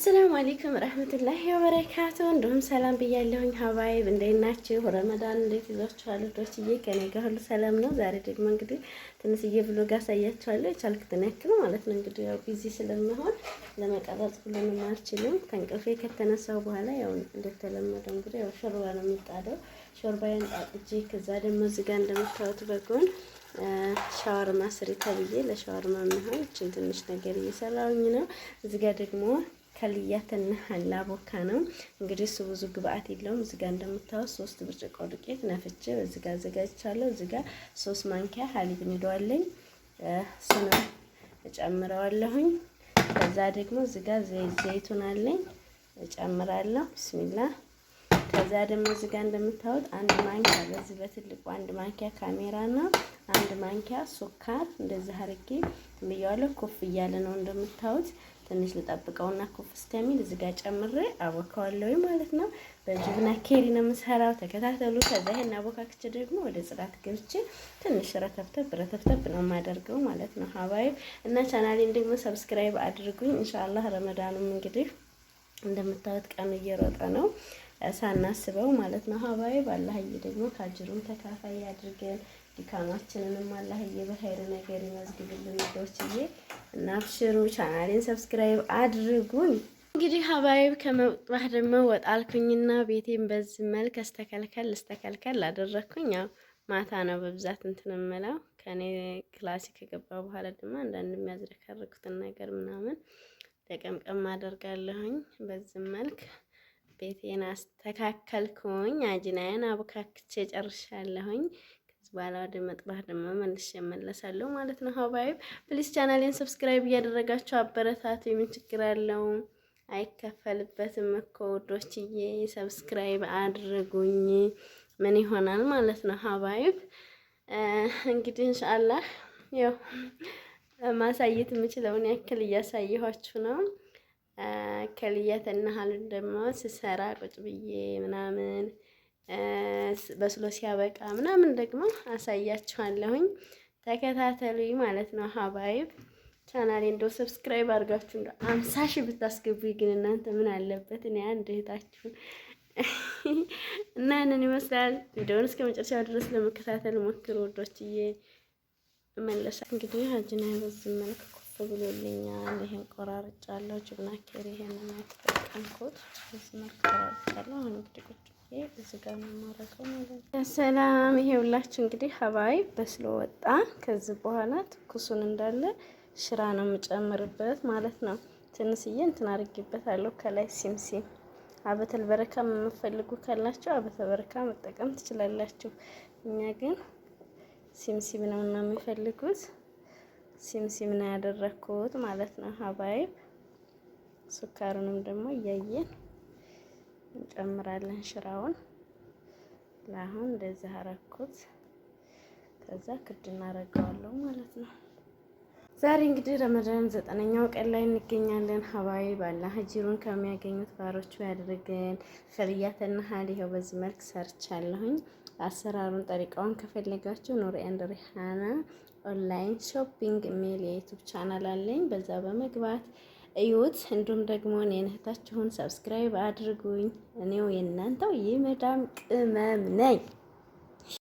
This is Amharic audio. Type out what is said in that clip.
አሰላሙ አለይኩም ረህመቱላሂ ወበረካቱ። እንደውም ሰላም ብያለሁኝ ሀባይብ፣ እንዴት ናችሁ? ረመዳን እንዴት ይዟችኋል? ዶችዬ ከኔ ጋር ሁሉ ሰላም ነው። ዛሬ ደግሞ እንግዲህ ትንሽዬ ብሎግ አሳያችኋለሁ የቻልኩትን ያክል ማለት ነው። እንግዲህ ያው ቢዚ ስለምሆን ለመቀረጽ ሁሉንም አልችልም። ከእንቅልፌ ከተነሳው በኋላ ያው እንደተለመደው እንግዲህ ያው ሾርባ ነው የሚጣደው። ሾርባዬን ጣጥጄ ከዛ ደግሞ እዚህ ጋር እንደምታዩት በጎን ሻወርማ ስሪ ተብዬ ለሻወርማ የሚሆን እችን ትንሽ ነገር እየሰራሁኝ ነው። እዚህ ጋር ደግሞ ከልያትና ላቦካ ነው። እንግዲህ እሱ ብዙ ግብአት የለውም። እዚህ ጋር እንደምታዩት 3 ብርጭቆ ዱቄት ነፍቼ እዚህ ጋር አዘጋጅቻለሁ። እዚህ ጋር 3 ማንኪያ ሀሊብ ንዷለኝ ስነ እጨምረዋለሁኝ። ከዛ ደግሞ እዚህ ጋር ዘይቱን አለኝ እጨምራለሁ። ቢስሚላህ። ከዛ ደግሞ እዚህ ጋር እንደምታዩት 1 ማንኪያ በዚህ በትልቁ 1 ማንኪያ ካሜራና 1 ማንኪያ ሱካር እንደዚህ አድርጌ ብያለሁ። ኮፍ እያለ ነው እንደምታዩት። ትንሽ ልጠብቀውና ኮፍ እስከሚል እዚህ ጋር ጨምሬ አቦካዋለሁ ማለት ነው። በጅብና ኬሪ ነው የምሰራው። ተከታተሉ። ከዛ ይሄን አቦካክቼ ደግሞ ወደ ጽዳት ገብቼ ትንሽ ረተፍተብ ነው የማደርገው ማለት ነው ሀባይብ። እና ቻናሌን ደግሞ ሰብስክራይብ አድርጉኝ ኢንሻአላህ። ረመዳኑም እንግዲህ እንደምታዩት ቀኑ እየሮጠ ነው ሳናስበው ማለት ነው ሀባይብ። አላህዬ ደግሞ ካጅሩም ተካፋይ አድርገን ድካማችንንም አላህዬ በኸይር ነገር ይመዝግብልን ዶችዬ። እና አብሽሩ፣ ቻናሌን ሰብስክራይብ አድርጉኝ። እንግዲህ ሀባይብ ከመጥባህ ደግሞ ወጣልኩኝና ቤቴን በዚህ መልክ እስተከልከል አደረኩኝ። ያው ማታ ነው በብዛት እንትን እምለው ከኔ ክላስ ከገባ በኋላ ደግሞ አንዳንድ የሚያዝረከርኩትን ነገር ምናምን ተቀምቀም አደርጋለሁኝ። በዚህ መልክ ቤቴን አስተካከልኩኝ። አጅናዬን አቡካክቼ ጨርሻለሁኝ። በኋላ ወደ መጥባህ ደግሞ መልሼ እመለሳለሁ ማለት ነው ሀባይብ። ፕሊስ ቻናሌን ሰብስክራይብ እያደረጋችሁ አበረታቱ። ምን ችግር አለው? አይከፈልበትም እኮ ውዶችዬ። ሰብስክራይብ አድርጉኝ። ምን ይሆናል ማለት ነው ሀባይብ። እንግዲህ ኢንሻአላህ ያው ማሳየት የምችለውን ያክል እያሳየኋችሁ ነው። ከልያትና ሀል ደግሞ ስሰራ ቁጭ ብዬ ምናምን በስሎ ሲያበቃ ምናምን ደግሞ አሳያችኋለሁኝ። ተከታተሉኝ ማለት ነው ሀባይብ። ቻናሌ እንደው ሰብስክራይብ አድርጋችሁ እንደው 50 ሺህ ብታስገቡኝ ግን እናንተ ምን አለበት? እኔ አንድ እህታችሁ እና እነን ይመስላል። ቪዲዮውን እስከ መጨረሻው ድረስ ለመከታተል ሞክሩ ወዶችዬ። መለሳ እንግዲህ አጅና በዚህ መልክ ኮፍ ብሎልኛል። ይሄን ቆራርጫለሁ። ጅብና ኬሪ ይሄን ነው የተጠቀምኩት። በዚህ መልክ ቆራርጫለሁ። አሁን እንግዲህ ቁጭ እዚህ ጋር ነው የማደርገው ማለት ነው። ሰላም ይሄውላችሁ እንግዲህ ሀባይብ በስሎ ወጣ። ከዚህ በኋላ ትኩሱን እንዳለ ሽራ ነው የምጨምርበት ማለት ነው። ትንሽዬ እንትን አድርጌበታለሁ ከላይ ሲምሲም አበተል በረካ የምትፈልጉ ካላችሁ አበተል በረካ መጠቀም ትችላላችሁ። እኛ ግን ሲምሲም ነው እና የሚፈልጉት ሲምሲም ነው ያደረኩት ማለት ነው ሀባይብ። ሱካሩንም ደግሞ እያየን እንጨምራለን ሽራውን። ለአሁን እንደዚህ አረኩት። ከዛ ክድ እናደርገዋለሁ ማለት ነው። ዛሬ እንግዲህ ረመዳን 9ኛው ቀን ላይ እንገኛለን ሀባይብ። አላህ አጅሩን ከሚያገኙት ባሮቹ ያድርገን። ከልያትና ሀል ይኸው በዚህ መልክ ሰርቻለሁኝ። አሰራሩን ጠሪቃውን ከፈለጋችሁ ኑር ኤንድ ሪሃና ኦንላይን ሾፒንግ የሚል የዩቲዩብ ቻናል አለኝ። በዛ በመግባት እዩት። እንዲሁም ደግሞ እኔን እህታችሁን ሰብስክራይብ አድርጉኝ። እኔው የእናንተው የመዳም ቅመም ነኝ።